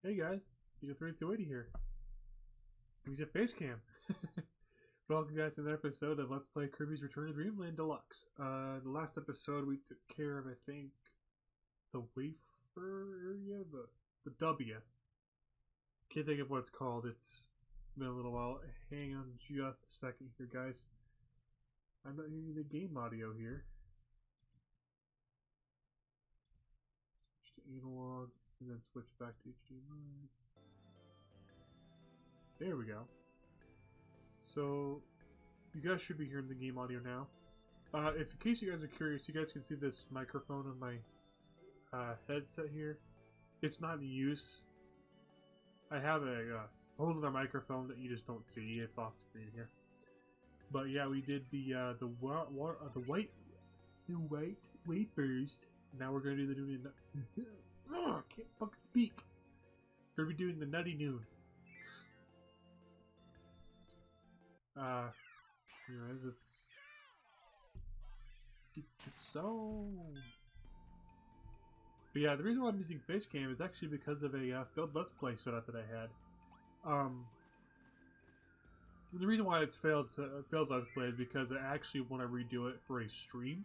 Hey guys, Eagle 3280 here. He's at Basecamp. Welcome guys to another episode of Let's Play Kirby's Return to Dreamland Deluxe. The last episode we took care of, I think, the wafer area? The W. Can't think of what it's called. It's been a little while. Hang on just a second here, guys. I'm not hearing the game audio here. Switch to analog, and then switch back to HDMI. There we go. So, you guys should be hearing the game audio now. In case you guys are curious, you guys can see this microphone on my headset here. It's not in use. I have a whole other microphone that you just don't see. It's off screen here. But yeah, we did the white wafers. Now we're gonna do the I can't fucking speak. We're gonna be doing the Nutty Noon. Anyways, it's so. But yeah, the reason why I'm using Facecam is actually because of a failed Let's Play setup that I had. The reason why it's failed Let's Play is because I actually want to redo it for a stream.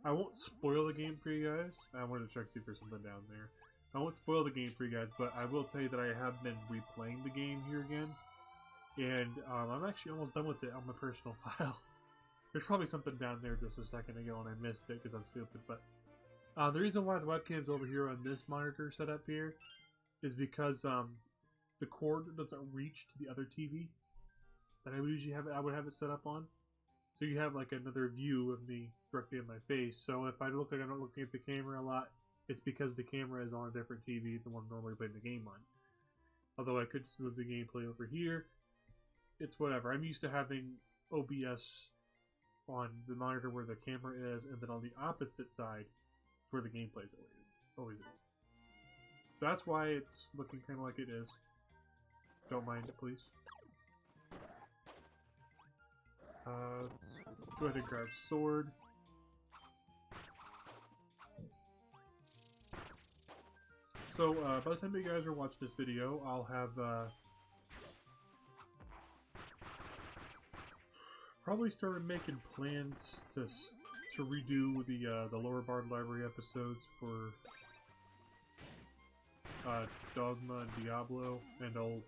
I won't spoil the game for you guys. I wanted to check see if there's something down there. I won't spoil the game for you guys, but I will tell you that I have been replaying the game here again. And I'm actually almost done with it on my personal file. There's probably something down there just a second ago and I missed it because I'm stupid. But the reason why the webcam's over here on this monitor setup here is because the cord doesn't reach to the other TV that I would usually have I would have it set up on. So you have like another view of me directly in my face. So if I look like I'm not looking at the camera a lot, it's because the camera is on a different TV than the one I'm normally playing the game on. Although I could just move the gameplay over here. It's whatever. I'm used to having OBS on the monitor where the camera is, and then on the opposite side where the gameplay always is. So that's why it's looking kind of like it is. Don't mind it, please. Let's go ahead and grab sword. So, by the time you guys are watching this video, I'll have, probably started making plans to redo the Lower Bard Library episodes for, Dogma and Diablo, and I'll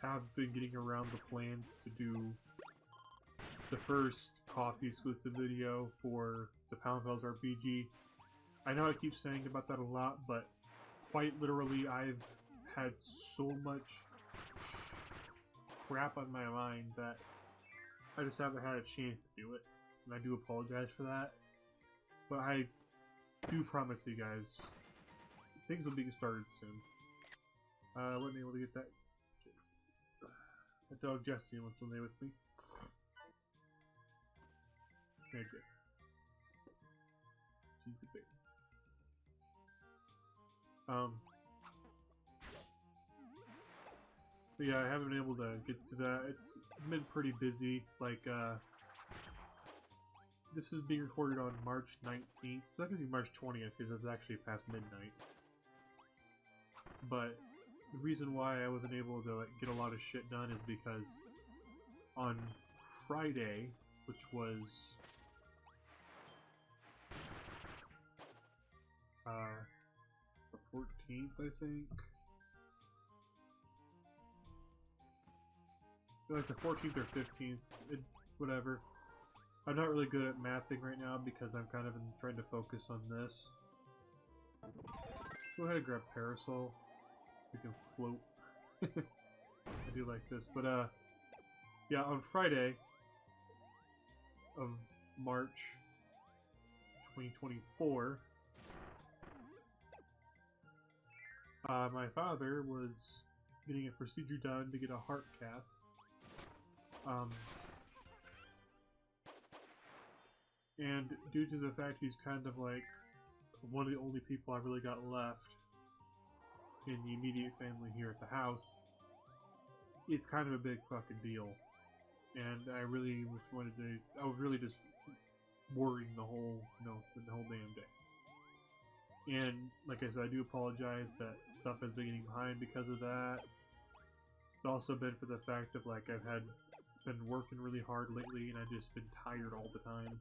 have been getting around the plans to do the first coffee exclusive video for the Pound Fells RPG. I know I keep saying about that a lot, but quite literally, I've had so much crap on my mind that I just haven't had a chance to do it. And I do apologize for that. But I do promise you guys, things will be started soon. I wasn't able to get that. That dog Jesse wants to lay with me. Hey, Jesse. She's a baby. But yeah, I haven't been able to get to that. It's been pretty busy. Like, this is being recorded on March 19th. It's not going to be March 20th because it's actually past midnight. But the reason why I wasn't able to get a lot of shit done is because on Friday, which was the 14th, I think. Like the 14th or 15th, whatever. I'm not really good at mathing right now because I'm kind of trying to focus on this. Let's go ahead and grab Parasol. We can float. I do like this, but yeah, on Friday of March 2024, my father was getting a procedure done to get a heart cath. And due to the fact he's kind of like one of the only people I really got left in the immediate family here at the house, it's kind of a big fucking deal. And I really I was really just worrying the whole, the whole damn day. And like I said, I do apologize that stuff has been getting behind because of that. It's also been for the fact of like been working really hard lately, and I've just been tired all the time.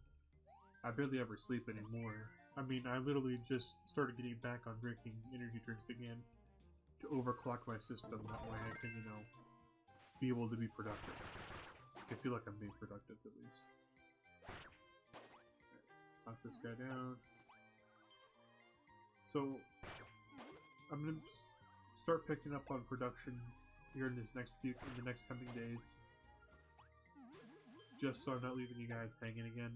I barely ever sleep anymore. I mean, I literally just started getting back on drinking energy drinks again to overclock my system. That way I can, you know, be able to be productive. I feel like I'm being productive at least. Let's knock this guy down. So, I'm gonna start picking up on production here in the next coming days, just so I'm not leaving you guys hanging again.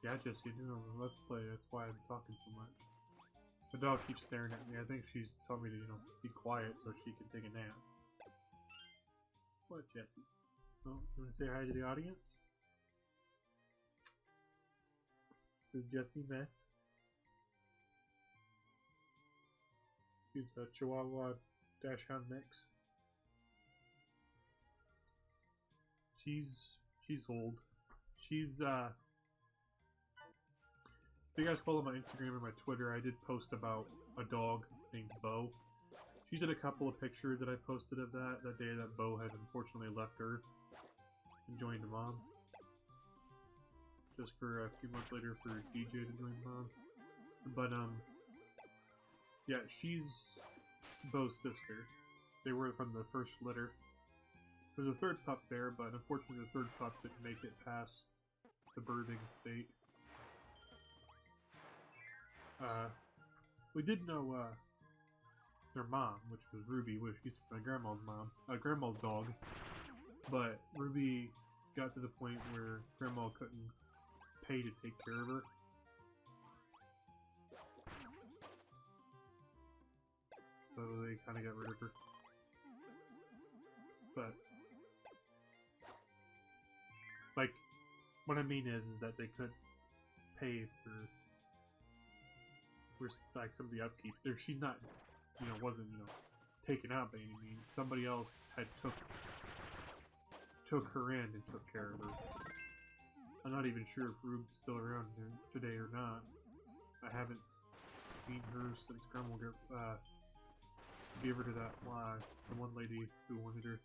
Yeah, Jesse, let's play. That's why I'm talking so much. The dog keeps staring at me. I think she's told me to, you know, be quiet so she can take a nap. What, Jesse? Oh, you want to say hi to the audience? This is Jesse Mess. He's a Chihuahua Dachshund mix. She's old. She's if you guys follow my Instagram and my Twitter, I did post about a dog named Bo. She did a couple of pictures that I posted of that day that Bo had unfortunately left Earth and joined Mom. Just for a few months later for DJ to join Mom. But, yeah, she's Bo's sister. They were from the first litter. There's a third pup there, but unfortunately the third pup didn't make it past the birthing state. We did know, their mom, which was Ruby, which used to be my grandma's mom, grandma's dog. But Ruby got to the point where grandma couldn't pay to take care of her. So they kind of got rid of her. But, like, what I mean is that they couldn't pay for like some of the upkeep. There, she's not, you know, wasn't, you know, taken out by any means. Somebody else had took her in and took care of her. I'm not even sure if Rube's still around here today or not. I haven't seen her since Grandma gave her to that the one lady who wanted her.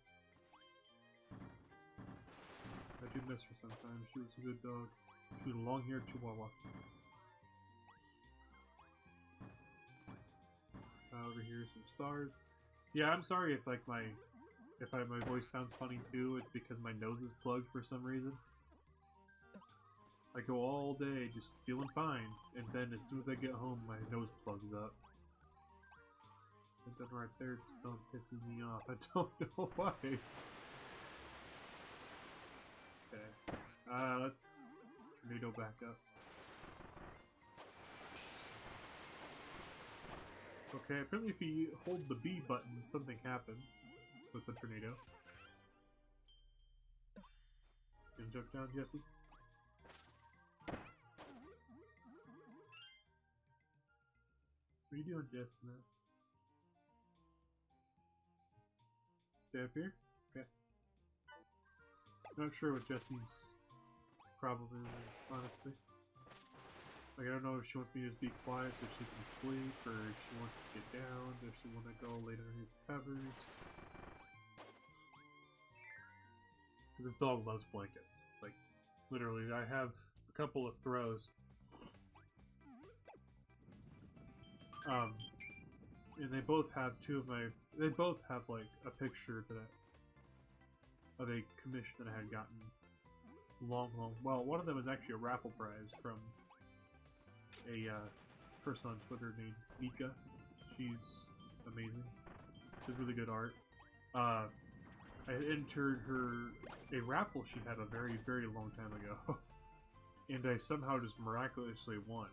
I do miss her sometimes. She was a good dog. She was a long-haired Chihuahua. Over here, some stars. Yeah, I'm sorry if like my voice sounds funny too. It's because my nose is plugged for some reason. I go all day just feeling fine, and then as soon as I get home, my nose plugs up. That right there just don't pisses me off. I don't know why. Okay. Let's tornado back up. Okay, apparently if you hold the B button, something happens with the tornado. Can you jump down, Jesse? What are you doing, Jesse? Stay up here? Okay. Not sure what Jesse's problem is, honestly. Like, I don't know if she wants me to just be quiet so she can sleep, or if she wants to get down, does she want to go lay underneath the covers. This dog loves blankets. Like, literally, I have a couple of throws. And they both have they both have, like, a picture of a commission that I had gotten well, one of them is actually a raffle prize from a person on Twitter named Mika. She's amazing. She has really good art. I entered a raffle she had a very, very long time ago. And I somehow just miraculously won.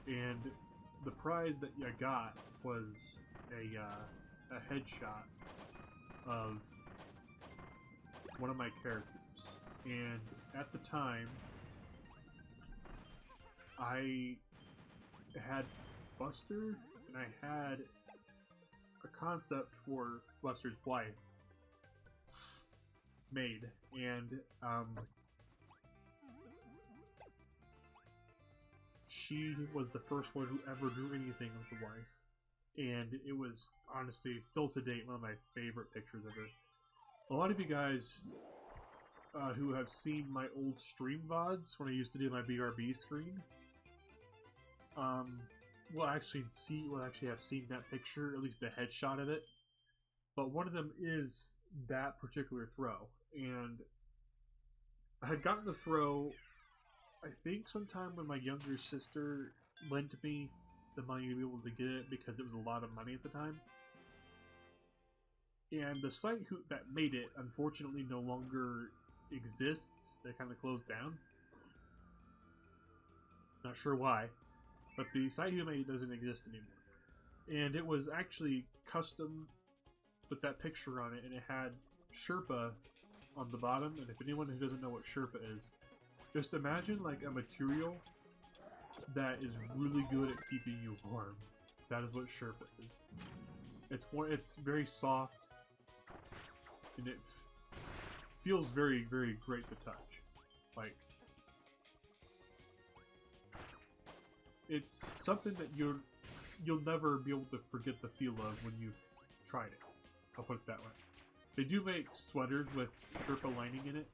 And the prize that I got was a headshot of one of my characters. And at the time, I had Buster, and I had a concept for Buster's wife made, and she was the first one who ever drew anything of the wife. And it was, honestly, still to date, one of my favorite pictures of her. A lot of you guys who have seen my old stream VODs, when I used to do my BRB screen, will actually have seen that picture, at least the headshot of it. But one of them is that particular throw. And I had gotten the throw, I think sometime when my younger sister lent me the money to be able to get it, because it was a lot of money at the time. And the site that made it, unfortunately, no longer exists. They kind of closed down. Not sure why, but the site who made it doesn't exist anymore. And it was actually custom with that picture on it, and it had Sherpa on the bottom. And if anyone who doesn't know what Sherpa is, just imagine like a material that is really good at keeping you warm. That is what Sherpa is. It's very soft, and it feels very, very great to touch. Like, it's something that you'll never be able to forget the feel of when you've tried it. I'll put it that way. They do make sweaters with Sherpa lining in it,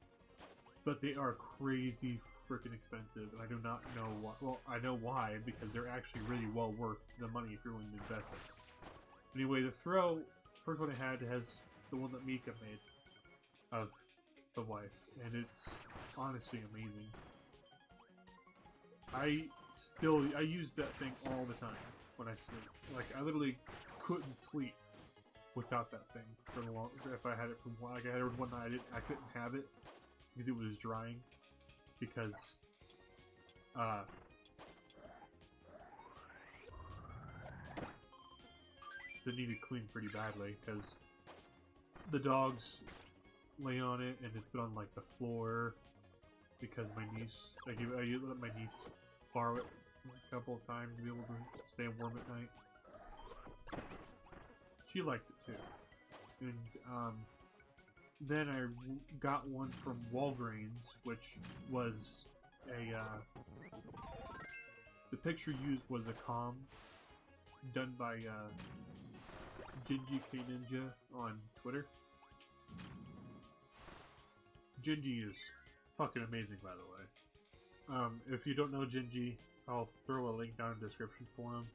but they are crazy freaking expensive, and I do not know why. Well, I know why, because they're actually really well worth the money if you're willing to invest it. Anyway, the throw, first one I had has the one that Mika made of the wife, and it's honestly amazing. I use that thing all the time when I sleep. Like, I literally couldn't sleep without that thing for the long. If I had it from like, there was one night I couldn't have it because it was drying, because they needed cleaned pretty badly, because the dogs lay on it, and it's been on like the floor because my niece, I let my niece borrow it a couple of times to be able to stay warm at night. She liked it too. And then I got one from Walgreens, which was a the picture used was a comm done by Gingy K Ninja on Twitter. Gingy is fucking amazing, by the way. If you don't know Gingy, I'll throw a link down in the description for him.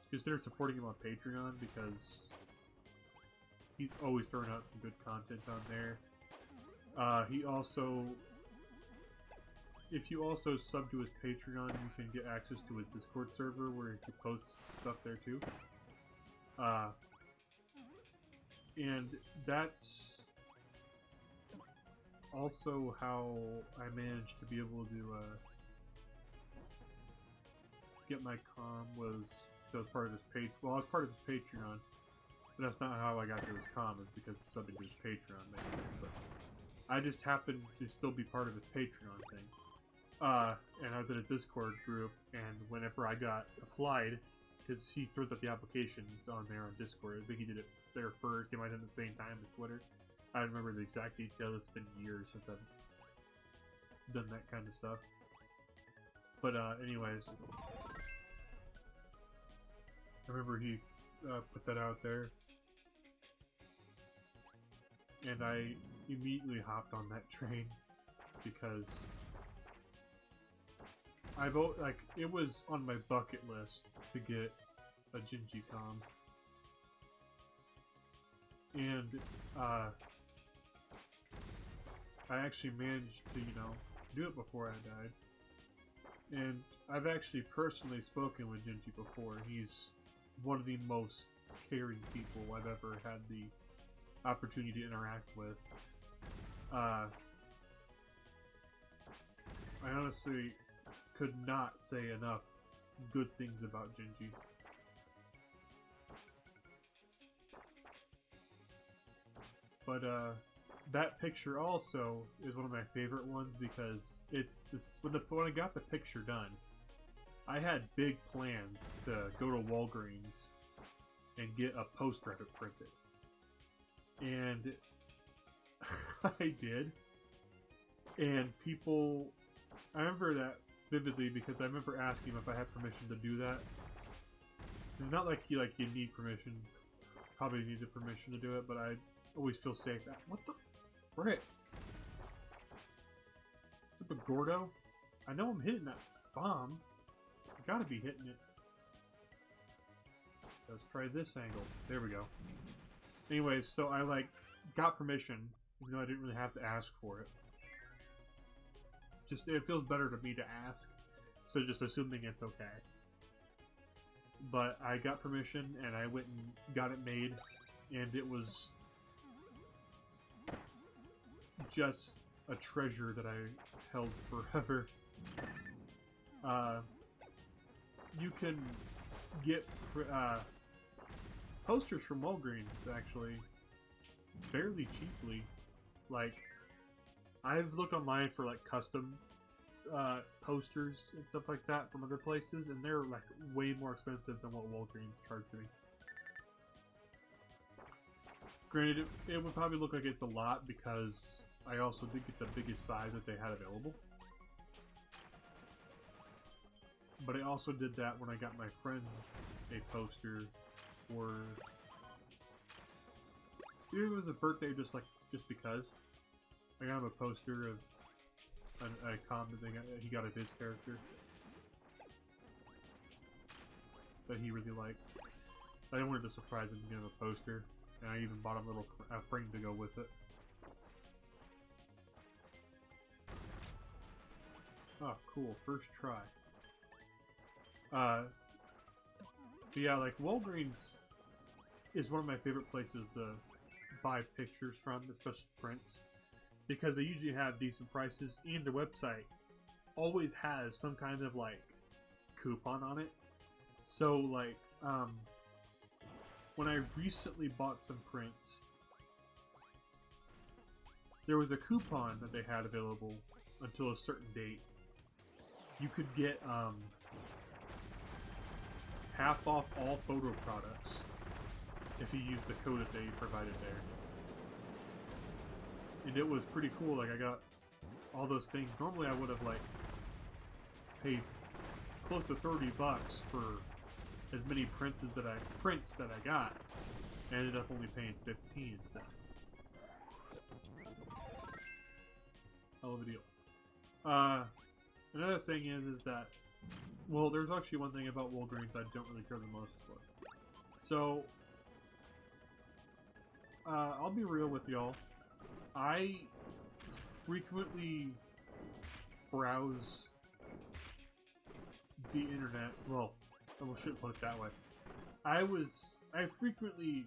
Consider supporting him on Patreon, because he's always throwing out some good content on there. He also, if you also sub to his Patreon, you can get access to his Discord server where he posts stuff there too. And that's also how I managed to be able to get my comm, was that was part of his page. Well, I was part of his Patreon, but that's not how I got to his comm. It's because it's subbing to his Patreon, maybe. But I just happened to still be part of his Patreon thing. And I was in a Discord group, and whenever I got applied, because he throws out the applications on there on Discord. I think he did it there first. He might have done it at the same time as Twitter. I don't remember the exact details. It's been years since I've done that kind of stuff. But anyways, I remember he put that out there, and I immediately hopped on that train, because it was on my bucket list to get a Gingy comm, and I actually managed to, do it before I died. And I've actually personally spoken with Gingy before. He's one of the most caring people I've ever had the opportunity to interact with. I honestly could not say enough good things about Gingy. But that picture also is one of my favorite ones, because it's this when I got the picture done, I had big plans to go to Walgreens and get a poster of it printed. And I did. And people I remember that vividly because I remember asking him if I had permission to do that. It's not like you need permission. Probably need the permission to do it, but I always feel safe. What the frick? Stupid Gordo. I know I'm hitting that bomb. I gotta be hitting it. Let's try this angle. There we go. Anyway, so I got permission, even though I didn't really have to ask for it. Just, it feels better to me to ask, so just assuming it's okay. But I got permission, and I went and got it made, and it was just a treasure that I held forever. You can get posters from Walgreens, actually, fairly cheaply. Like, I've looked online for custom posters and stuff like that from other places, and they're way more expensive than what Walgreens charge me. Granted, it would probably look like it's a lot because I also did get the biggest size that they had available. But I also did that when I got my friend a poster for... It was a birthday just because. I got him a poster of a comic thing he got of his character that he really liked. I wanted to surprise him and give him a poster, and I even bought him a little frame to go with it. Oh, cool. First try. But yeah, Walgreens is one of my favorite places to buy pictures from, especially prints, because they usually have decent prices, and their website always has some kind of coupon on it. So when I recently bought some prints, there was a coupon that they had available until a certain date. You could get half off all photo products if you use the code that they provided there. And it was pretty cool. I got all those things. Normally I would have paid close to $30 for as many prints that I got. I ended up only paying $15 instead. Hell of a deal. Another thing is that, well, there's actually one thing about Walgreens I don't really care the most for. So, I'll be real with y'all. I frequently browse the internet. Well, I shouldn't put it that way. I frequently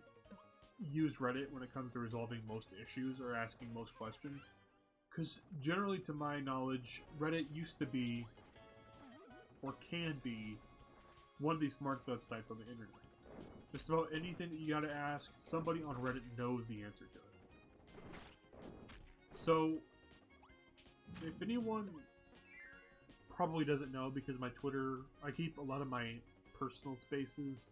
use Reddit when it comes to resolving most issues or asking most questions. Because generally, to my knowledge, Reddit used to be, or can be, one of the smartest websites on the internet. Just about anything that you gotta ask, somebody on Reddit knows the answer to it. So, if anyone probably doesn't know, because my Twitter, I keep a lot of my personal spaces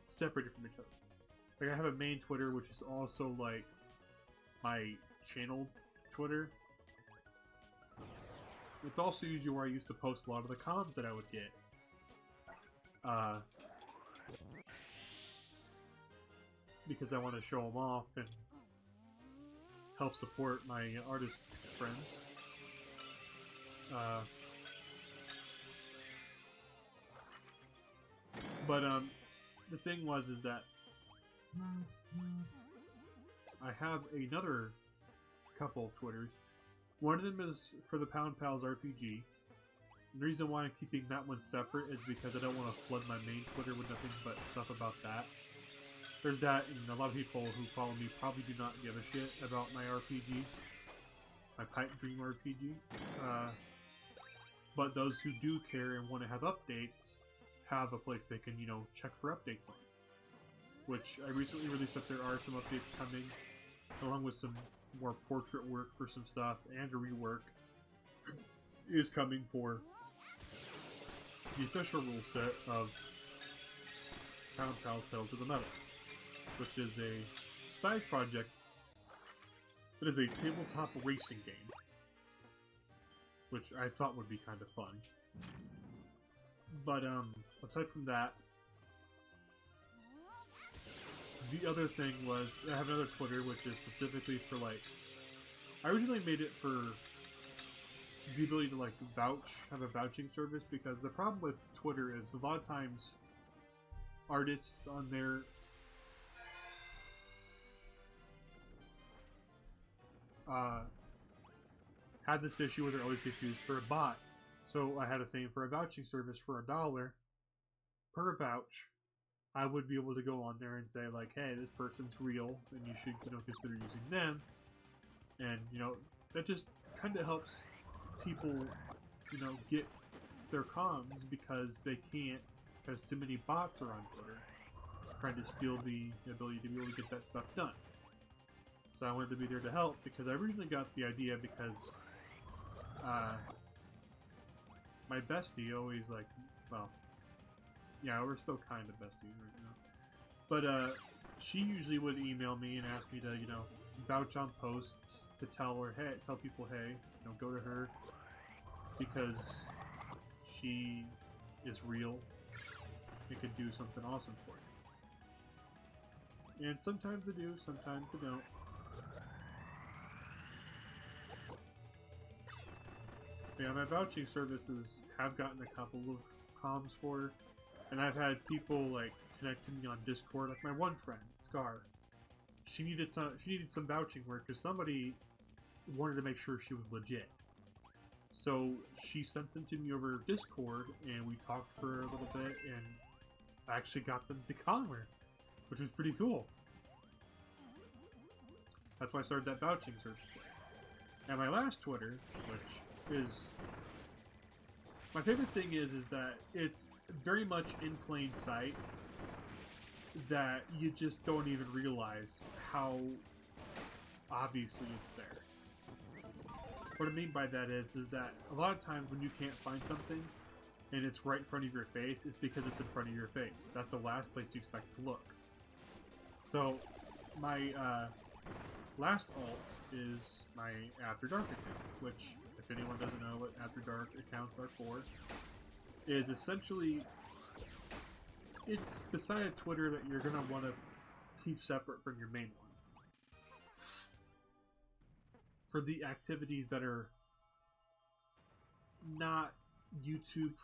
separated from each other. I have a main Twitter, which is also my channel Twitter. It's also usually where I used to post a lot of the comments that I would get. Because I want to show them off and help support my artist friends. But the thing is that I have another couple of Twitters. One of them is for the Pound Pals RPG. The reason why I'm keeping that one separate is because I don't want to flood my main Twitter with nothing but stuff about that. There's that, and a lot of people who follow me probably do not give a shit about my RPG. My Pipe Dream RPG. But those who do care and want to have updates have a place they can, check for updates on. Which I recently released that there are some updates coming, along with some more portrait work for some stuff, and a rework is coming for the official rule set of Pound Pals Pedal to the Metal, which is a side project that is a tabletop racing game, which I thought would be kind of fun. But aside from that, the other thing was I have another Twitter, which is specifically for like. I originally made it for the ability to like have a vouching service, because the problem with Twitter is a lot of times artists on there had this issue where they're always confused for a bot. So I had a thing for a vouching service for $1 per vouch. I would be able to go on there and say like, hey, this person's real, and you should consider using them. And that just kind of helps people get their comms, because they can't, because too many bots are on Twitter trying to steal the ability to be able to get that stuff done. So I wanted to be there to help, because I originally got the idea because my bestie always like, well, yeah, we're still kind of besties right now, but she usually would email me and ask me to vouch on posts, to tell people, hey, go to her because she is real and could do something awesome for you. And sometimes they do, sometimes they don't. Yeah, my vouching services have gotten a couple of comms for her, and I've had people like connect to me on Discord. Like my one friend, Scar, she needed some vouching work because somebody wanted to make sure she was legit. So she sent them to me over Discord, and we talked for a little bit, and I actually got them to con her, which was pretty cool. That's why I started that vouching service. And my last Twitter, which is my favorite thing, is that it's very much in plain sight, that you just don't even realize how obviously it's there. What I mean by that is that a lot of times when you can't find something and it's right in front of your face, it's because it's in front of your face. That's the last place you expect to look. So my last alt is my After Dark account, which, if anyone doesn't know what After Dark accounts are for, is essentially, it's the side of Twitter that you're going to want to keep separate from your main one, for the activities that are not YouTube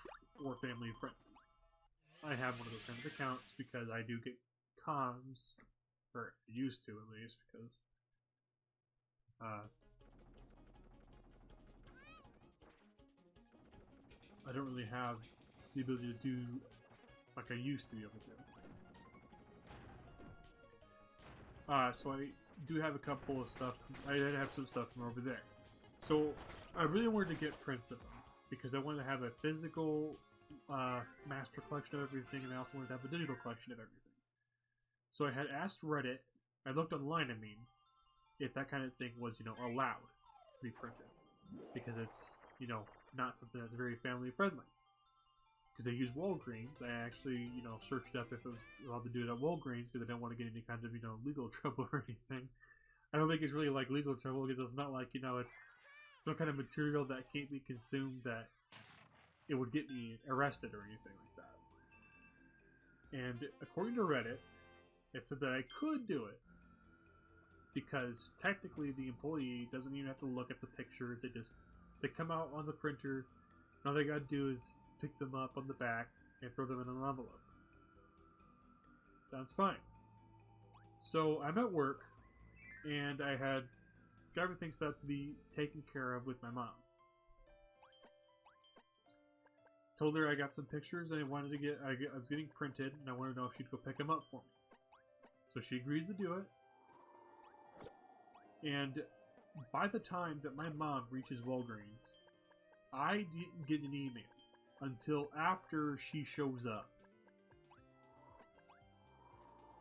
or family friendly. I have one of those kind of accounts because I do get comms, or used to at least, because I don't really have the ability to do like I used to be able to. So I do have a couple of stuff. I did have some stuff from over there. So I really wanted to get prints of them because I wanted to have a physical master collection of everything, and I also wanted to have a digital collection of everything. So I had asked Reddit, I looked online, I mean, if that kind of thing was, allowed to be printed. Because it's, not something that's very family friendly. Because they use Walgreens, I actually, searched up if it was allowed to do it at Walgreens because I don't want to get any kind of, legal trouble or anything. I don't think it's really like legal trouble because it's not like, it's some kind of material that can't be consumed that it would get me arrested or anything like that. And according to Reddit, it said that I could do it because technically the employee doesn't even have to look at the picture. They come out on the printer, and all they gotta do is pick them up on the back and throw them in an envelope. Sounds fine. So I'm at work, and I had got everything set up to be taken care of with my mom. Told her I got some pictures and I was getting printed, and I wanted to know if she'd go pick them up for me. So she agreed to do it. And by the time that my mom reaches Walgreens, I didn't get an email until after she shows up.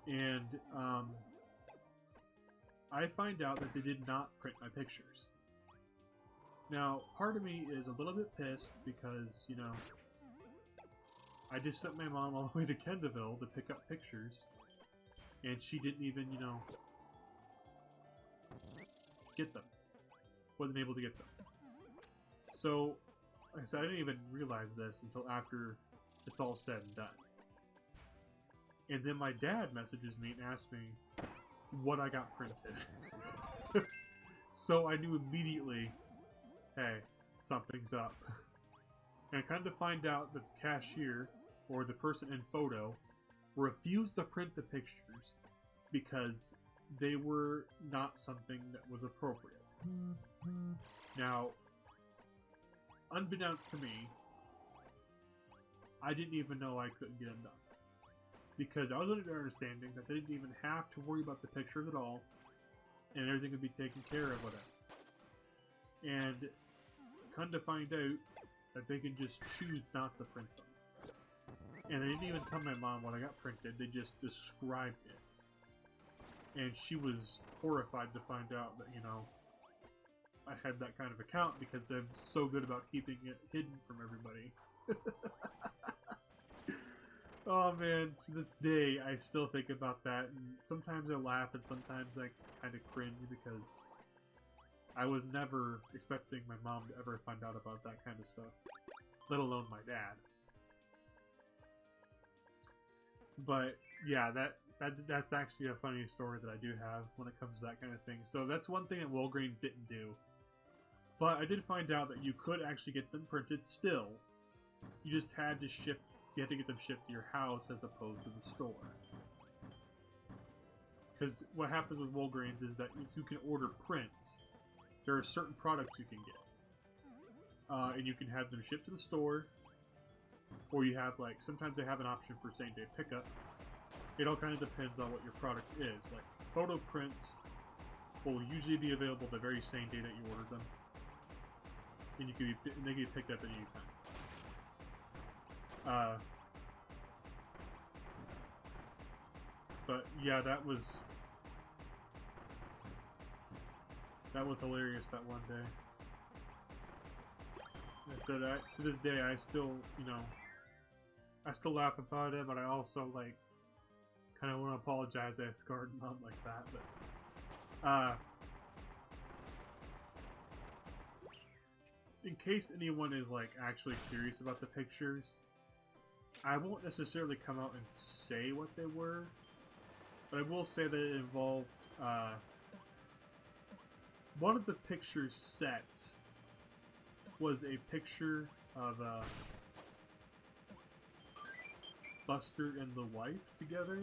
And I find out that they did not print my pictures. Now, part of me is a little bit pissed because, I just sent my mom all the way to Kendallville to pick up pictures, and she didn't even, get them. Wasn't able to get them. So, like I said, I didn't even realize this until after it's all said and done. And then my dad messages me and asks me what I got printed. So I knew immediately, hey, something's up. And I kind of find out that the cashier, or the person in photo, refused to print the pictures because they were not something that was appropriate. Now, unbeknownst to me, I didn't even know I couldn't get them done. Because I was under the understanding that they didn't even have to worry about the pictures at all, and everything would be taken care of with it. And come to find out that they can just choose not to print them. And they didn't even tell my mom what I got printed, they just described it. And she was horrified to find out that, you know, I had that kind of account because I'm so good about keeping it hidden from everybody. Oh man, to this day I still think about that, and sometimes I laugh and sometimes I kind of cringe because I was never expecting my mom to ever find out about that kind of stuff, let alone my dad. But yeah, that's actually a funny story that I do have when it comes to that kind of thing. So that's one thing that Walgreens didn't do. But I did find out that you could actually get them printed still. You just had to ship. You had to get them shipped to your house as opposed to the store. Because what happens with Walgreens is that you can order prints. There are certain products you can get. And you can have them shipped to the store. Or you have, like, sometimes they have an option for same-day pickup. It all kind of depends on what your product is. Like, photo prints will usually be available the very same day that you ordered them. And they can be picked up at any time. But yeah, that was hilarious that one day. I said, to this day, I still, you know, I still laugh about it, but I also, like, kind of want to apologize I scarred Mom like that, but, in case anyone is, like, actually curious about the pictures, I won't necessarily come out and say what they were, but I will say that it involved, one of the picture sets was a picture of, Buster and the wife together,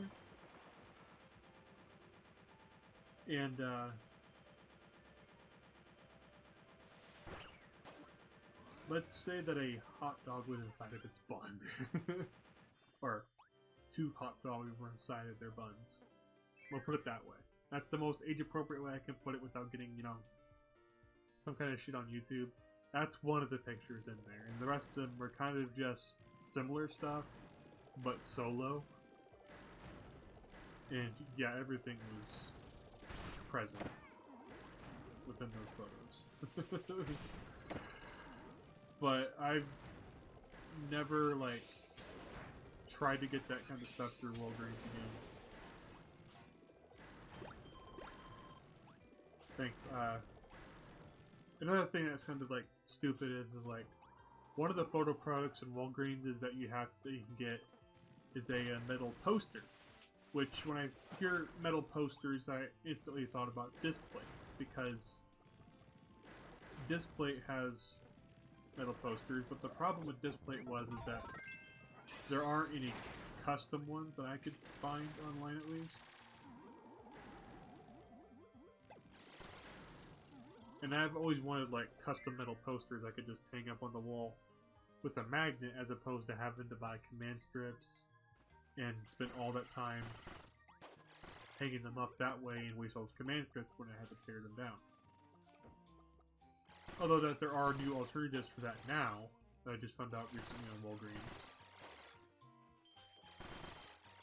and, let's say that a hot dog was inside of its bun. Or 2 hot dogs were inside of their buns. We'll put it that way. That's the most age-appropriate way I can put it without getting, you know, some kind of shit on YouTube. That's one of the pictures in there. And the rest of them were kind of just similar stuff, but solo. And yeah, everything was present within those photos. But I've never, like, tried to get that kind of stuff through Walgreens again. Another thing that's kind of, like, stupid is like, one of the photo products in Walgreens is that you can get is a metal poster. Which, when I hear metal posters, I instantly thought about Displate, because Displate has metal posters, but the problem with Displate is that there aren't any custom ones that I could find online, at least. And I've always wanted, like, custom metal posters I could just hang up on the wall with a magnet, as opposed to having to buy command strips and spend all that time hanging them up that way and waste all those command strips when I had to tear them down. Although that there are new alternatives for that now, that I just found out recently on Walgreens.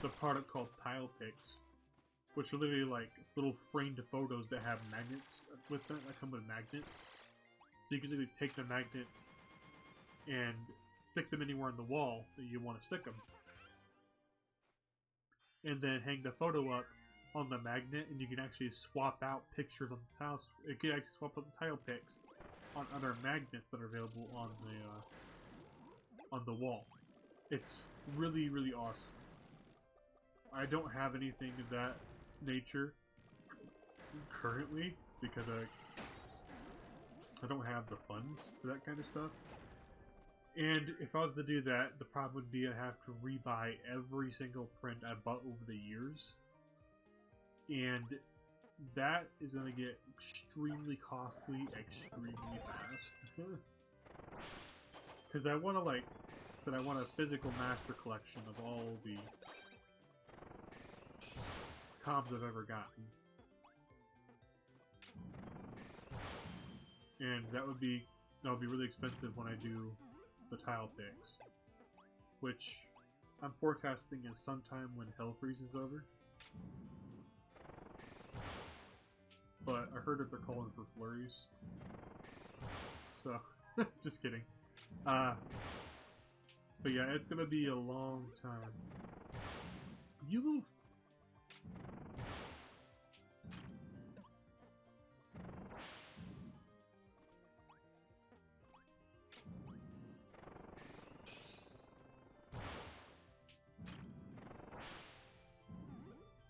The product called Tile Picks, which are literally like little framed photos that have magnets with them, that come with magnets. So you can literally take the magnets and stick them anywhere on the wall that you want to stick them. And then hang the photo up on the magnet, and you can actually swap out pictures on the tiles. You can actually swap out the tile picks on other magnets that are available on the wall. It's really, really awesome. I don't have anything of that nature currently because I don't have the funds for that kind of stuff. And if I was to do that, the problem would be I'd have to rebuy every single print I bought over the years. And that is going to get extremely costly, extremely fast. Because I want to, like I said, I want a physical master collection of all the comps I've ever gotten. And that'll be really expensive when I do the tile picks, which I'm forecasting is sometime when Hell freezes over. But I heard that they're calling for flurries, so just kidding. But yeah, it's gonna be a long time. You little.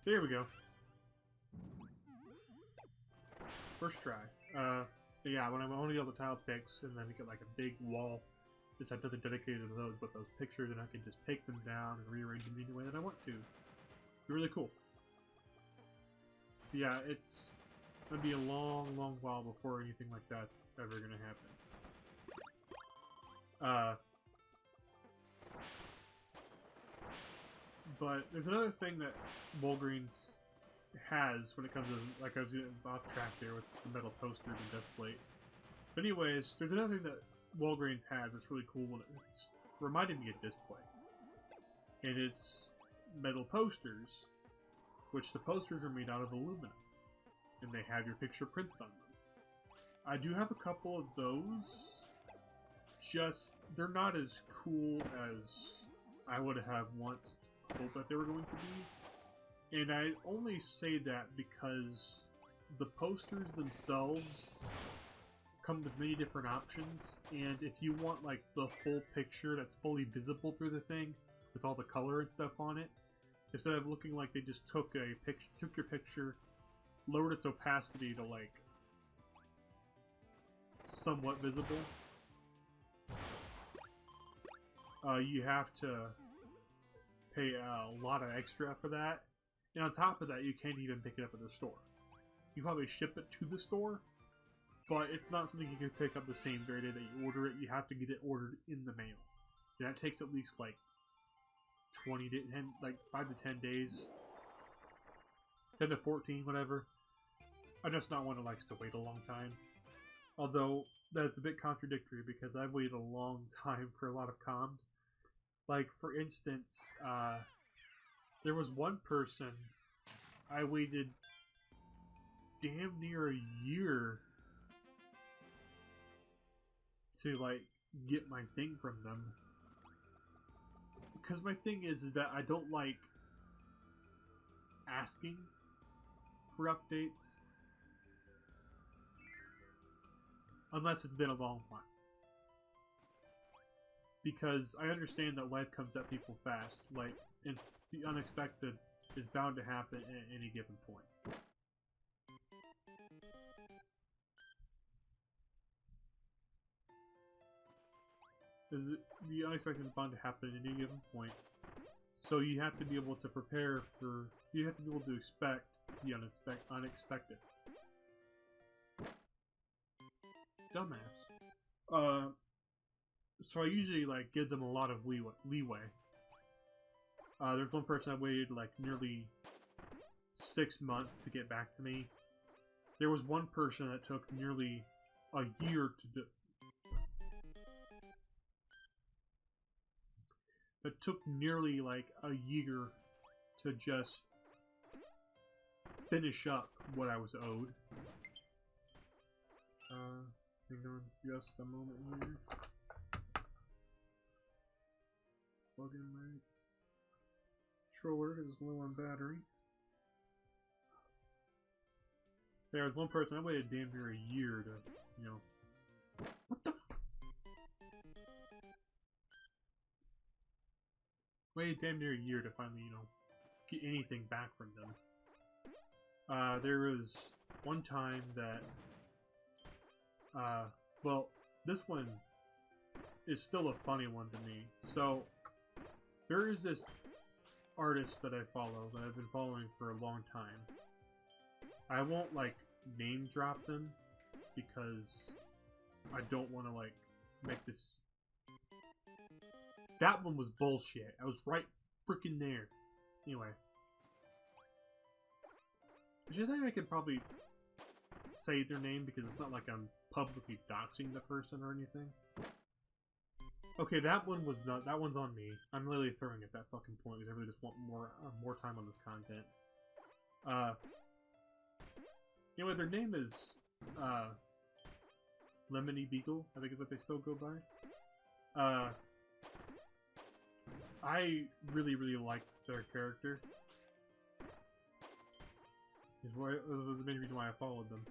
There we go. First try. Yeah, when I'm only able to tile picks, and then get like a big wall, just have nothing dedicated to those, but those pictures, and I can just take them down and rearrange them any way that I want to. Be really cool. But yeah, it's gonna be a long, long while before anything like that's ever gonna happen. But there's another thing that Walgreens has when it comes to, like I was getting off track there with the metal posters and death plate. But anyways, there's another thing that Walgreens has that's really cool, and it's reminded me of Display. And it's metal posters, which the posters are made out of aluminum. And they have your picture printed on them. I do have a couple of those, just, they're not as cool as I would have once hoped that they were going to be. And I only say that because the posters themselves come with many different options, and if you want like the full picture that's fully visible through the thing with all the color and stuff on it, instead of looking like they just took your picture, lowered its opacity to like somewhat visible, you have to pay a lot of extra for that. And on top of that, you can't even pick it up at the store. You probably ship it to the store, but it's not something you can pick up the same very day that you order it. You have to get it ordered in the mail. And that takes at least like 5 to 10 days. 10 to 14, whatever. I'm just not one who likes to wait a long time. Although, that's a bit contradictory because I've waited a long time for a lot of comms. Like, for instance, there was one person I waited damn near a year to, like, get my thing from them. Because my thing is that I don't like asking for updates unless it's been a long time. Because I understand that life comes at people fast, like, and the unexpected is bound to happen at any given point. The unexpected is bound to happen at any given point. So you have to be able to prepare for, you have to be able to expect the unexpected. Dumbass. So I usually, like, give them a lot of leeway. There's one person I waited, like, nearly 6 months to get back to me. There was one person that took nearly a year to do. It took nearly, like, a year to just finish up what I was owed. Hang on just a moment here. Plug in my controller is low on battery. There was one person I waited damn near a year to, What the? Waited damn near a year to finally, you know, get anything back from them. There was one time that, well, this one is still a funny one to me. So, there is this artist that I follow, that I've been following for a long time. I won't, like, name drop them, because I don't want to, like, make this... That one was bullshit. I was right freaking there. Anyway. Which I think I could probably say their name, because it's not like I'm publicly doxing the person or anything. Okay, that one was not. That one's on me. I'm literally throwing at that fucking point because I really just want more time on this content. Anyway, their name is Lemony Beagle. I think is what they still go by. I really like their character. Is the main reason why I followed them.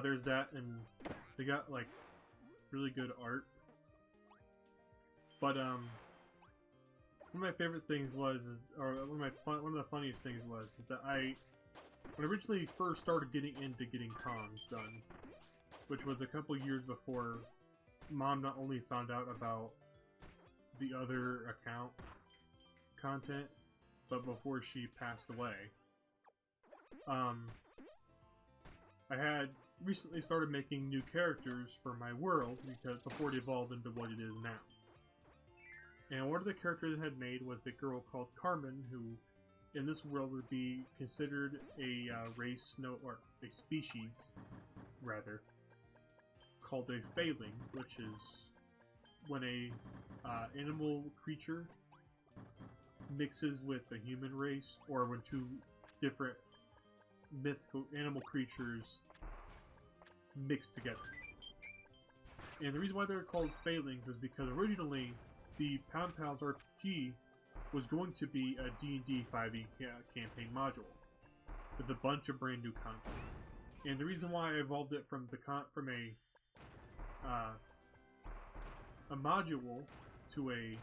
There's that, and they got like really good art. But one of my favorite things was, or one of the funniest things was, is that when I originally first started getting into getting cons done, which was a couple years before Mom not only found out about the other account content, but before she passed away. I had recently started making new characters for my world, because before it evolved into what it is now. And one of the characters I had made was a girl called Carmen, who in this world would be considered a race, or a species, rather, called a failing, which is when a animal creature mixes with the human race, or when two different mythical animal creatures mix together. And the reason why they're called failings is because originally the Pound Pals RPG was going to be a D&D 5e campaign module with a bunch of brand new content. And the reason why I evolved it from a module to a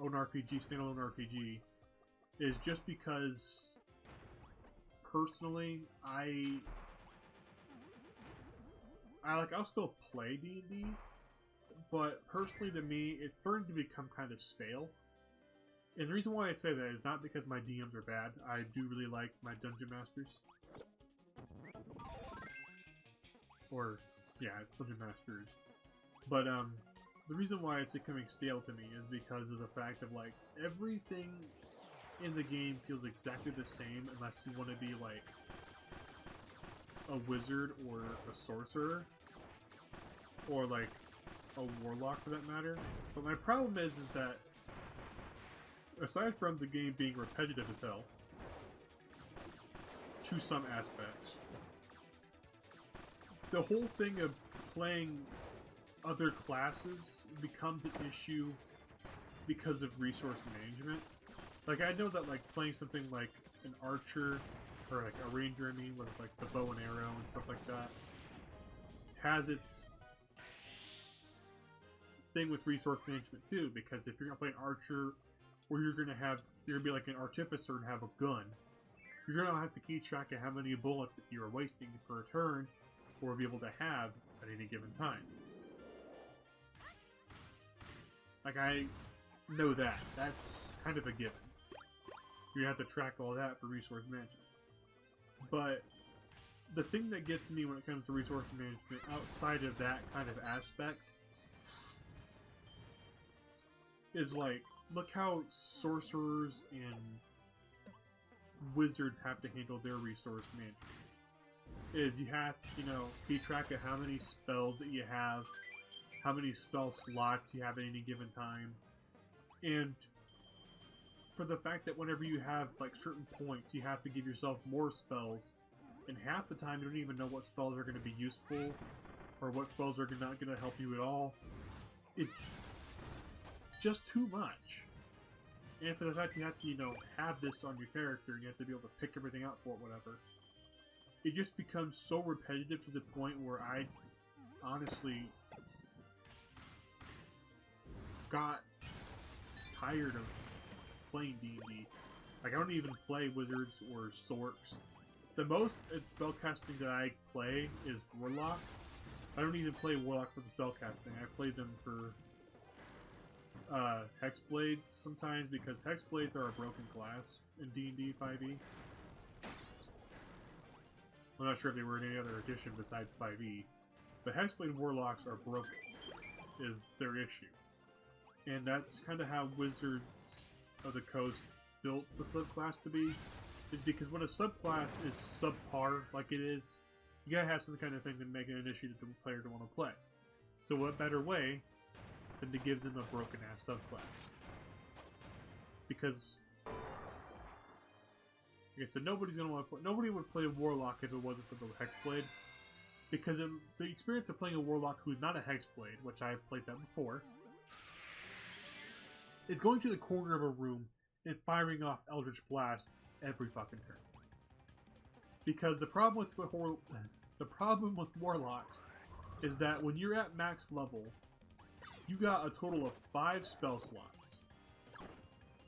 own RPG, standalone RPG, is just because personally I'll still play D&D, but personally to me, it's starting to become kind of stale. And the reason why I say that is not because my DMs are bad. I do really like my Dungeon Masters. Or, yeah, Dungeon Masters. But, the reason why it's becoming stale to me is because of the fact of, like, everything in the game feels exactly the same unless you want to be, like, a wizard or a sorcerer, or like a warlock for that matter. But my problem is that aside from the game being repetitive as hell to some aspects, the whole thing of playing other classes becomes an issue because of resource management. Like, I know that, like, playing something like an archer, or like a ranger, I mean, with like the bow and arrow and stuff like that, has its thing with resource management too, because if you're gonna play an archer, or you're gonna be like an artificer and have a gun, you're gonna have to keep track of how many bullets that you're wasting per turn, or be able to have at any given time. Like, I know that. That's kind of a given. You have to track all that for resource management. But the thing that gets me when it comes to resource management outside of that kind of aspect is, like, look how sorcerers and wizards have to handle their resource management. Is you have to, you know, keep track of how many spells that you have, how many spell slots you have at any given time, and for the fact that whenever you have, like, certain points, you have to give yourself more spells, and half the time you don't even know what spells are going to be useful, or what spells are not going to help you at all. It's just too much. And for the fact you have to, you know, have this on your character, and you have to be able to pick everything out for it, whatever. it just becomes so repetitive to the point where I honestly got tired of playing D&D. Like, I don't even play wizards or sorks. The most spellcasting that I play is Warlock. I don't even play Warlock for the spellcasting. I play them for Hexblades sometimes, because Hexblades are a broken class in D&D 5e. I'm not sure if they were in any other edition besides 5e, but Hexblade Warlocks are broken, is their issue. And that's kind of how Wizards of the Coast built the subclass to be, is because when a subclass is subpar like it is, you gotta have some kind of thing to make it an issue that the player don't want to play. So what better way than to give them a broken ass subclass? Because, like I said, nobody's gonna want to play. Nobody would play a Warlock if it wasn't for the Hexblade, because the experience of playing a Warlock who's not a Hexblade, which I've played that before, is going to the corner of a room and firing off Eldritch Blast every fucking turn. Because the problem with Warlocks is that when you're at max level, you got a total of 5 spell slots.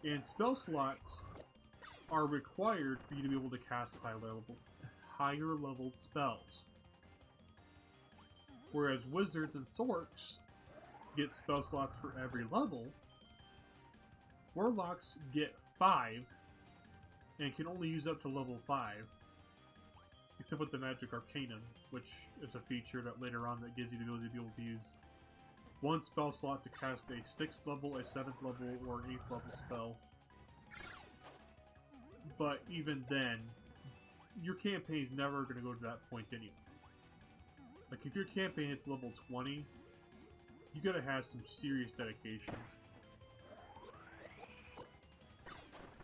And spell slots are required for you to be able to cast higher level spells. Whereas Wizards and Sorks get spell slots for every level, Warlocks get 5 and can only use up to level 5. Except with the Magic Arcanum, which is a feature that later on that gives you the ability to be able to use one spell slot to cast a 6th level, a 7th level, or 8th level spell. But even then, your campaign's never going to go to that point anyway. Like, if your campaign hits level 20, you gotta have some serious dedication.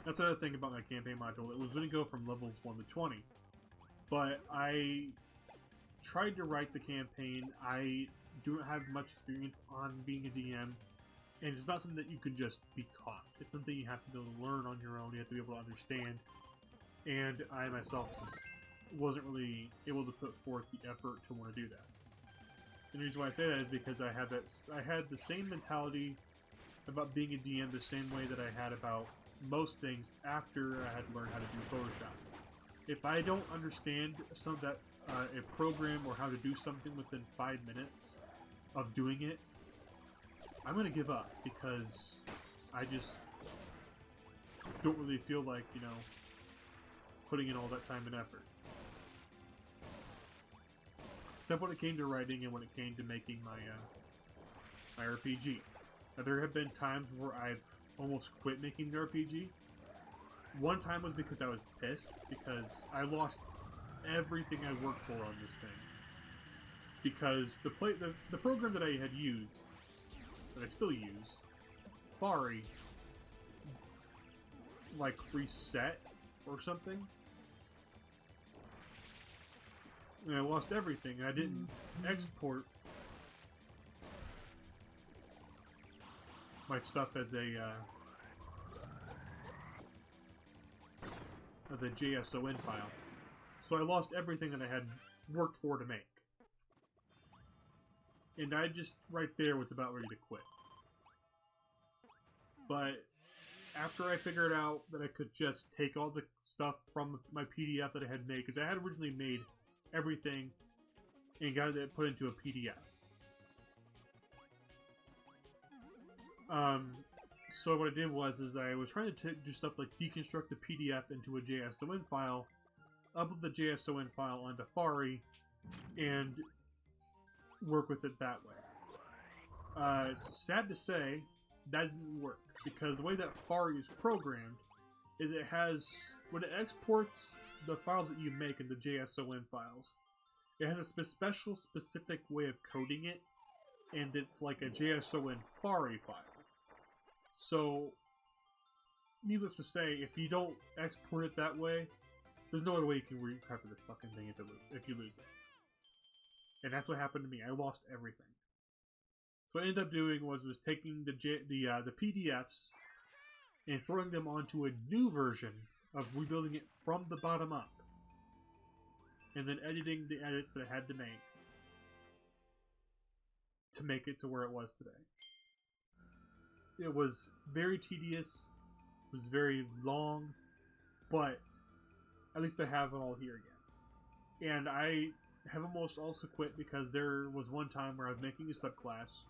That's the other thing about my campaign module. It was going to go from levels 1 to 20. But I tried to write the campaign. I don't have much experience on being a DM. And it's not something that you can just be taught. It's something you have to be able to learn on your own. You have to be able to understand. And I myself just wasn't really able to put forth the effort to want to do that. And the reason why I say that is because I had the same mentality about being a DM the same way that I had about most things after I had learned how to do Photoshop. If I don't understand a program or how to do something within 5 minutes of doing it, I'm gonna give up, because I just don't really feel like, putting in all that time and effort. Except when it came to writing and when it came to making my RPG. Now, there have been times where I've almost quit making the RPG. One time was because I was pissed, because I lost everything I worked for on this thing. Because the program that I had used, that I still use, Fari, like, reset or something. And I lost everything, and I didn't export my stuff as a JSON file. So I lost everything that I had worked for to make. And I just, right there, was about ready to quit. But after I figured out that I could just take all the stuff from my PDF that I had made, because I had originally made everything and got it put into a PDF. So what I did was I was trying to do stuff like deconstruct the PDF into a JSON file, upload the JSON file onto Fari, and work with it that way. Sad to say, that didn't work, because the way that Fari is programmed is when it exports the files that you make into JSON files, it has a specific way of coding it, and it's like a JSON Fari file. So, needless to say, if you don't export it that way, there's no other way you can recover this fucking thing if you lose it. And that's what happened to me. I lost everything. So what I ended up doing was taking the PDFs and throwing them onto a new version of rebuilding it from the bottom up. and then editing the edits that I had to make it to where it was today. It was very tedious, it was very long, but at least I have it all here again. And I have almost also quit because there was one time where I was making a subclass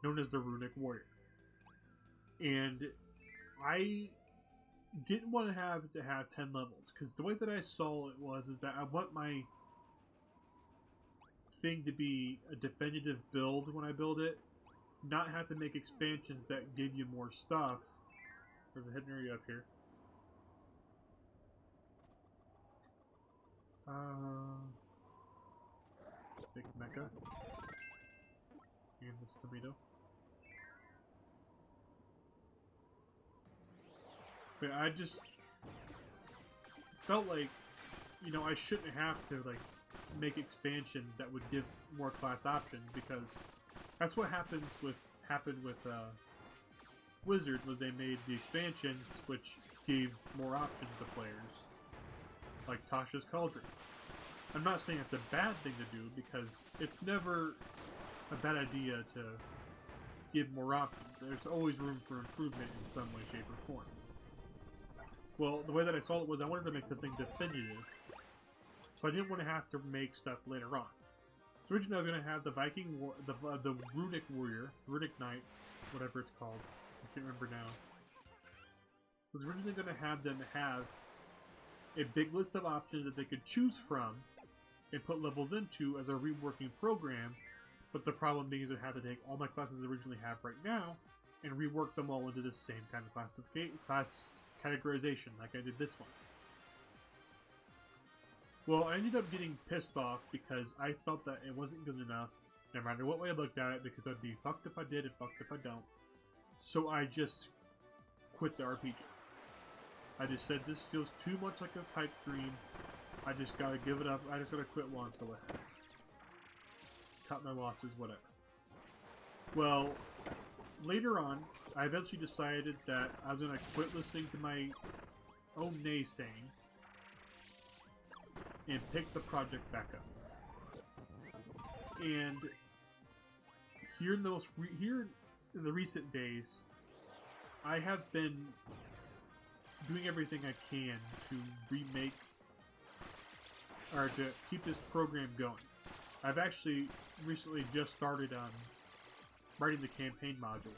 known as the Runic Warrior. And I didn't want to have 10 levels, because the way that I saw it is that I want my thing to be a definitive build when I build it, not have to make expansions that give you more stuff. There's a hidden area up here. Big mecha. And this tomato. But I just felt like, you know, I shouldn't have to, like, make expansions that would give more class options, because that's what happened with Wizard, was they made the expansions which gave more options to players, like Tasha's Cauldron. I'm not saying it's a bad thing to do, because it's never a bad idea to give more options. There's always room for improvement in some way, shape, or form. Well, the way that I saw it was I wanted to make something definitive, so I didn't want to have to make stuff later on. So originally I was going to have the the Runic Warrior, Runic Knight, whatever it's called, I can't remember now. I was originally going to have them have a big list of options that they could choose from and put levels into as a reworking program, but the problem being is I had to take all my classes I originally have right now and rework them all into the same kind of categorization like I did this one. Well, I ended up getting pissed off because I felt that it wasn't good enough, no matter what way I looked at it, because I'd be fucked if I did and fucked if I don't. So I just quit the RPG. I just said, this feels too much like a pipe dream. I just gotta give it up. I just gotta quit while I'm still ahead. Cut my losses, whatever. Well, later on, I eventually decided that I was gonna quit listening to my own naysaying and pick the project back up. And here in the recent days, I have been doing everything I can to remake or to keep this program going. I've actually recently just started writing the campaign module.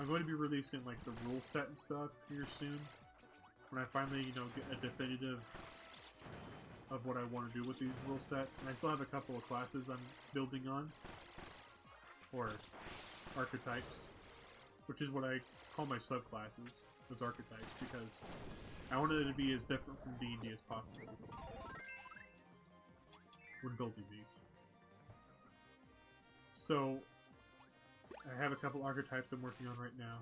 I'm going to be releasing like the rule set and stuff here soon, when I finally, you know, get a definitive of what I want to do with these rule sets. And I still have a couple of classes I'm building on, or archetypes, which is what I call my subclasses, as archetypes, because I wanted it to be as different from D&D as possible when building these. So, I have a couple archetypes I'm working on right now.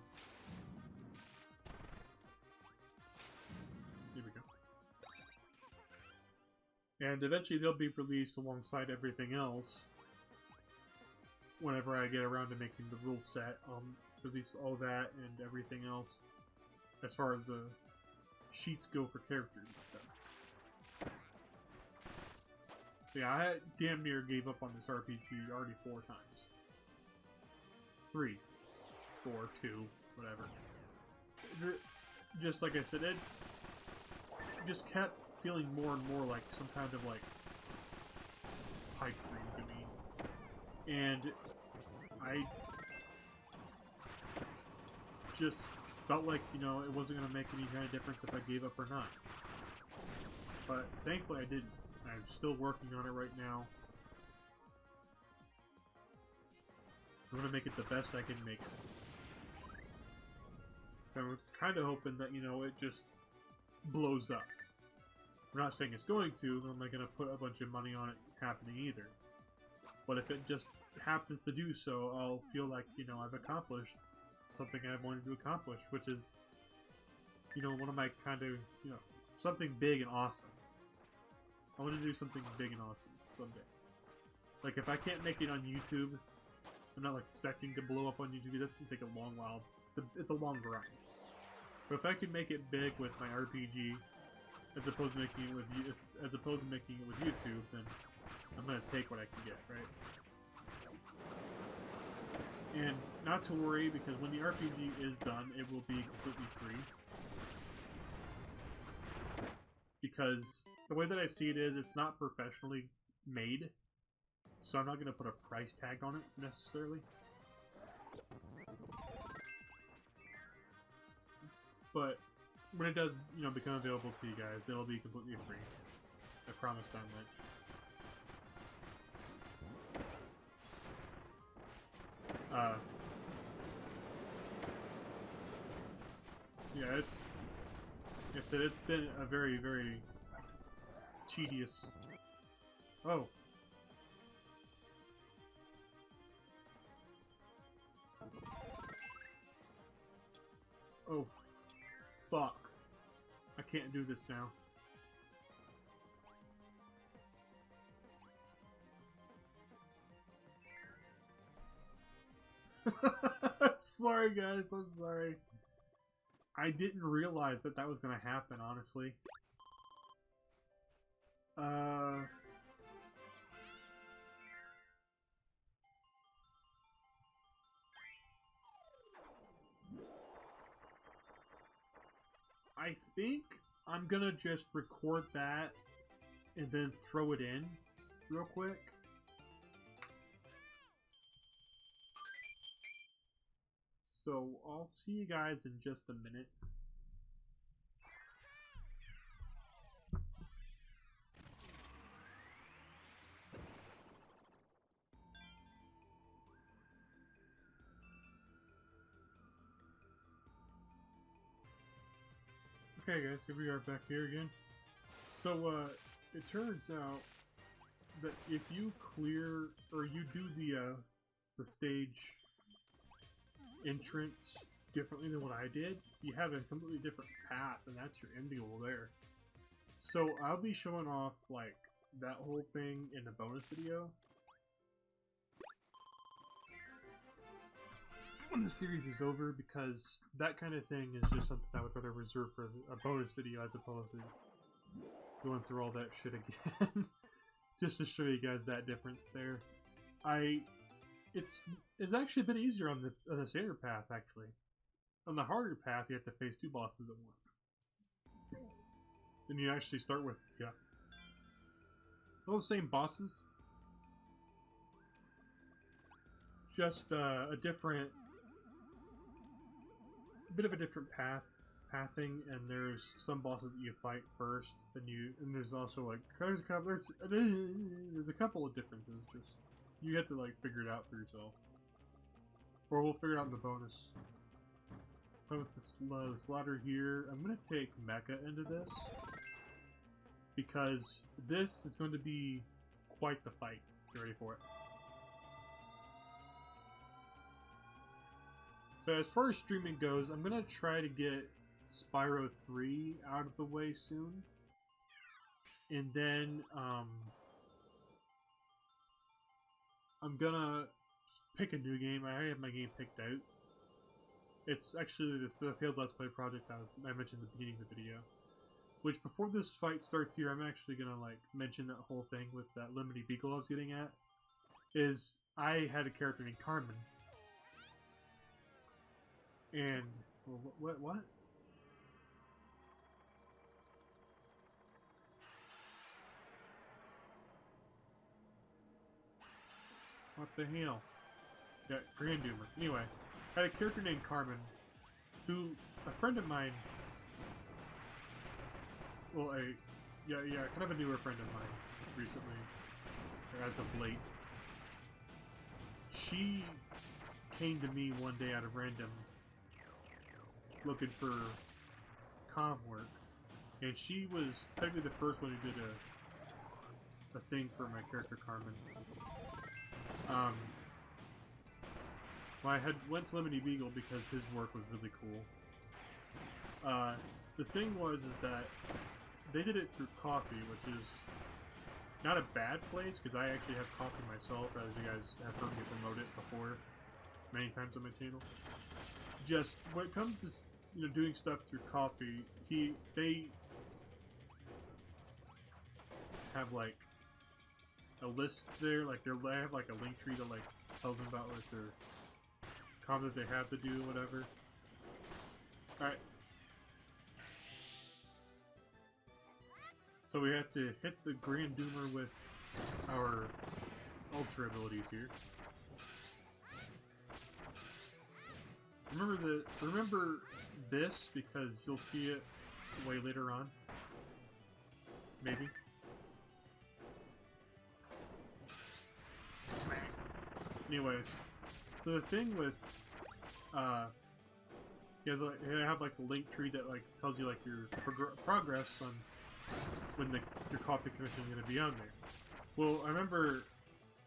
Here we go. And eventually they'll be released alongside everything else. Whenever I get around to making the rule set, I'll release all that and everything else as far as the sheets go for characters and stuff. So yeah, I damn near gave up on this RPG already 4 times. 3, 4, 2, whatever. Just like I said, it just kept feeling more and more like some kind of like pipe dream to me. And I just felt like, you know, it wasn't going to make any kind of difference if I gave up or not. But thankfully I didn't. I'm still working on it right now. I'm going to make it the best I can make it. I'm kind of hoping that, you know, it just blows up. I'm not saying it's going to, I'm not going to put a bunch of money on it happening either. But if it just happens to do so, I'll feel like, you know, I've accomplished something I've wanted to accomplish, which is, you know, one of my kind of, you know, something big and awesome. I want to do something big and awesome someday. Like, if I can't make it on YouTube, I'm not, like, expecting to blow up on YouTube. That's going to take a long while. It's a long grind. But if I can make it big with my RPG, as opposed to making it with you, as opposed to making it with YouTube, then I'm gonna take what I can get, right? And not to worry, because when the RPG is done, it will be completely free. Because the way that I see it is, it's not professionally made, so I'm not going to put a price tag on it, necessarily. But when it does, you know, become available to you guys, it'll be completely free. I promise that much. Yeah, it's... Like I said, it's been a very, very tedious... Oh. Oh, fuck. I can't do this now. Sorry, guys. I'm sorry. I didn't realize that that was going to happen, honestly. I think I'm gonna just record that and then throw it in real quick. So I'll see you guys in just a minute. Okay guys, here we are back here again. So it turns out that if you clear, or you do the stage entrance differently than what I did, you have a completely different path, and that's your ending goal there. So I'll be showing off like that whole thing in a bonus video when the series is over, because that kind of thing is just something I would rather reserve for a bonus video as opposed to going through all that shit again. Just to show you guys that difference there. It's actually a bit easier on the standard path, actually. On the harder path, you have to face 2 bosses at once. And you actually start with, yeah, all the same bosses. Just a bit of a different pathing, and there's some bosses that you fight first, and there's also like there's a couple of differences. Just you have to like figure it out for yourself, or we'll figure it out in the bonus. So with the slaughter here, I'm gonna take Mecha into this because this is going to be quite the fight. Get ready for it. So as far as streaming goes, I'm going to try to get Spyro 3 out of the way soon. And then, I'm going to pick a new game. I already have my game picked out. It's actually the failed Let's Play project I mentioned at the beginning of the video. Which, before this fight starts here, I'm actually going to like mention that whole thing with that Lemony Beagle I was getting at. Is I had a character named Carmen. And what? What the hell? Yeah, Grand Doomer. Anyway, I had a character named Carmen, who a friend of mine. Well, kind of a newer friend of mine recently, or as of late. She came to me one day out of random, looking for comm work, and she was technically the first one who did a thing for my character Carmen. Well, I went to Lemony Beagle because his work was really cool. The thing is that they did it through Coffee, which is not a bad place, because I actually have Coffee myself, as you guys have heard me promote it before many times on my channel. Just when it comes to doing stuff through Coffee, they have like a list there, like they have like a link tree that like tells them about like their comments they have to do, whatever. Alright. So we have to hit the Grand Doomer with our Ultra abilities here. Remember this because you'll see it way later on. Maybe. Smack. Anyways, so the thing with you have like the link tree that like tells you like your progress on when your coffee commission is going to be on there. Well, I remember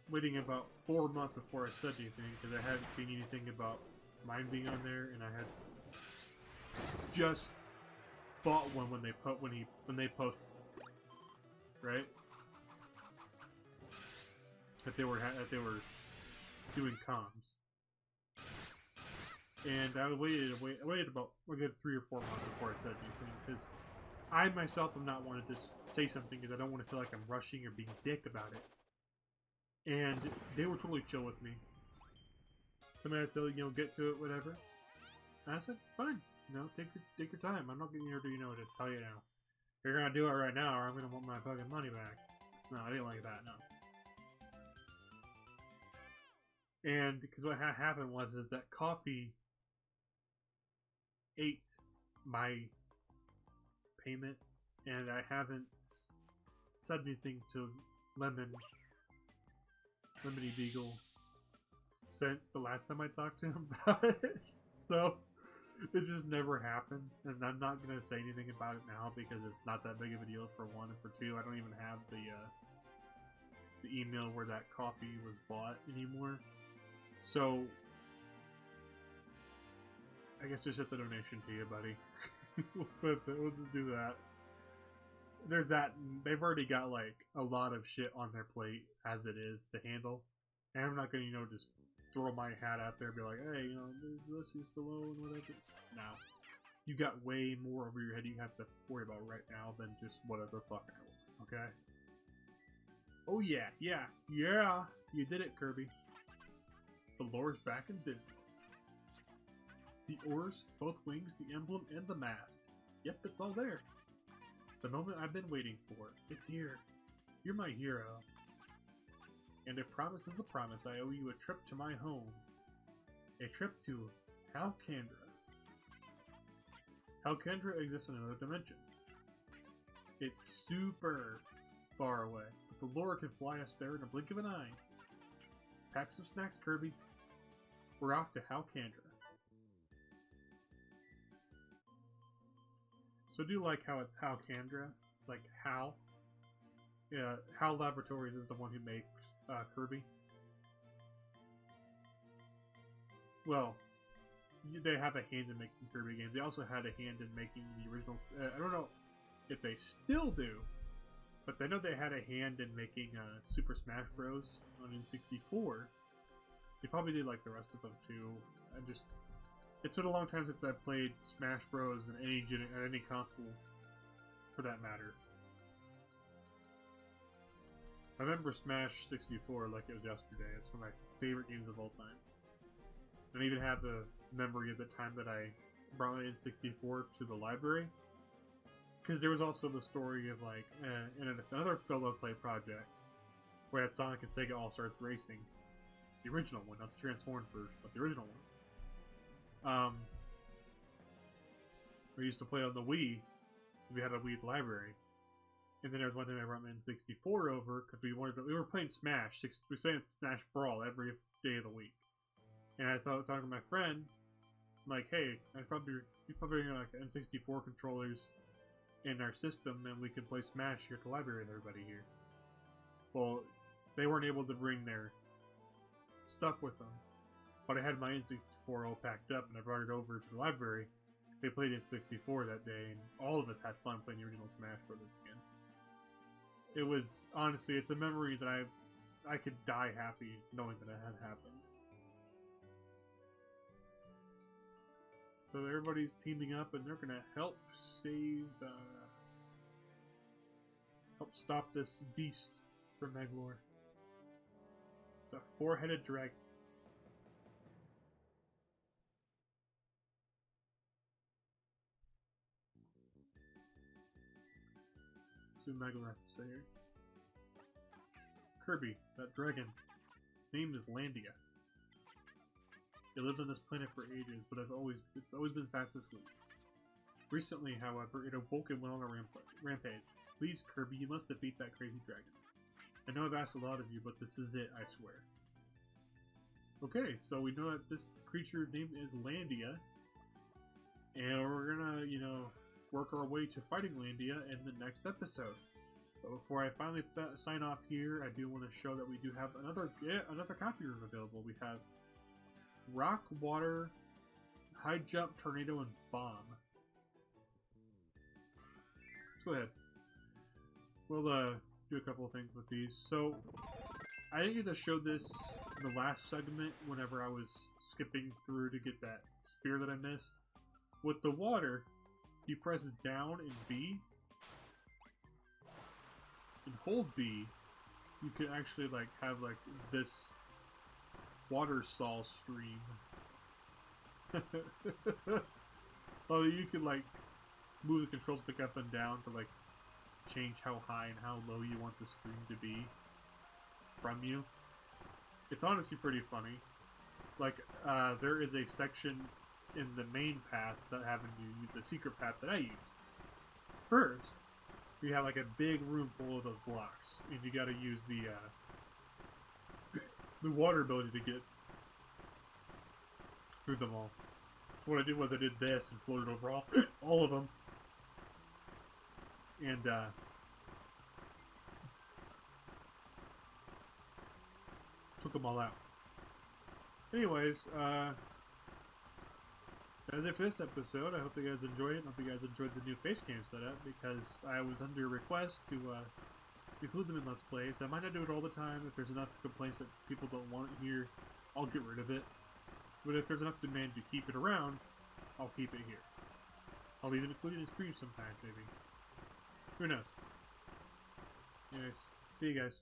waiting about 4 months before I said anything because I hadn't seen anything about mine being on there, and I had just bought one when they posted, right? That they were doing comms, and I waited about a good 3 or 4 months before I said anything because I myself am not wanting to say something because I don't want to feel like I'm rushing or being a dick about it. And they were totally chill with me. Somebody had to, get to it, whatever. And I said, fine, take your time. I'm not getting here to, to tell you now. You're gonna do it right now, or I'm gonna want my fucking money back. No, I didn't like that. No. And because what happened was that coffee ate my payment, and I haven't said anything to Lemony Beagle since the last time I talked to him about it. So it just never happened, and I'm not gonna say anything about it now because it's not that big of a deal, for one, and for two, I don't even have the email where that coffee was bought anymore. So I guess just hit the donation to you, buddy. We'll just do that. There's that. They've already got like a lot of shit on their plate as it is to handle, and I'm not gonna just throw my hat out there and be like, hey, this is the low and whatever. No, you got way more over your head you have to worry about right now than just whatever fuck I want. Okay. Oh yeah, you did it, Kirby. The lore's back in business. The oars, both wings, the emblem, and the mast. Yep, it's all there. The moment I've been waiting for. It's here. You're my hero. And a promise is a promise. I owe you a trip to my home. A trip to Halkandra. Halkandra exists in another dimension. It's super far away, but the lore can fly us there in a blink of an eye. Pack some snacks, Kirby. We're off to Halkandra. So I do like how it's Halkandra, like Hal. Yeah, Hal Laboratories is the one who makes Kirby. Well, they have a hand in making Kirby games. They also had a hand in making the original. I don't know if they still do, but I know they had a hand in making Super Smash Bros. On N64. They probably did like the rest of them too. It's been a long time since I've played Smash Bros. On any console, for that matter. I remember Smash 64 like it was yesterday. It's one of my favorite games of all time. And I even have the memory of the time that I brought my N64 to the library. Because there was also the story of like, in another Let's Play project, where at Sonic and Sega All-Stars Racing, the original one, not the transformed version, but the original one. We used to play on the Wii. We had a Wii library. And then there was one time I brought my N64 over because we were playing Smash. We were playing Smash Brawl every day of the week. And I thought, talking to my friend, I'm like, hey, you probably like N64 controllers in our system, and we can play Smash here at the library with everybody here. Well, they weren't able to bring their stuff with them, but I had my N64 all packed up, and I brought it over to the library. They played N64 that day, and all of us had fun playing the original Smash Bros. Again. It was, honestly, it's a memory that I could die happy knowing that it had happened. So everybody's teaming up, and they're gonna help save Help stop this beast from Megalore. It's a four-headed dragon. Let's see what Megalore has to say here. Kirby, that dragon. Its name is Landia. It lived on this planet for ages, but it's always been fast asleep. Recently, however, it awoke and went on a rampage. Please, Kirby, you must defeat that crazy dragon. I know I've asked a lot of you, but this is it, I swear. Okay, so we know that this creature name is Landia, and we're gonna, you know, work our way to fighting Landia in the next episode. But before I finally sign off here, I do want to show that we do have another copy room available. We have Rock, Water, High Jump, Tornado, and Bomb. Let's go ahead. We'll do a couple of things with these. So, I didn't get to show this in the last segment whenever I was skipping through to get that spear that I missed. With the water, you press down and B, and hold B, you can actually like have like this water saw stream. Oh, you can like move the control stick up and down to like change how high and how low you want the stream to be from you. It's honestly pretty funny. Like, there is a section in the main path that having you use the secret path that I used. First, you have like a big room full of those blocks, and you gotta use the water ability to get through them all. So what I did was I did this and floated over all of them. And, took them all out. Anyways, that's it for this episode. I hope you guys enjoyed it. I hope you guys enjoyed the new face cam setup, because I was under request to include them in Let's Plays. I might not do it all the time. If there's enough complaints that people don't want it here, I'll get rid of it. But if there's enough demand to keep it around, I'll keep it here. I'll even include it in streams sometimes, maybe. Who knows? Anyways, see you guys.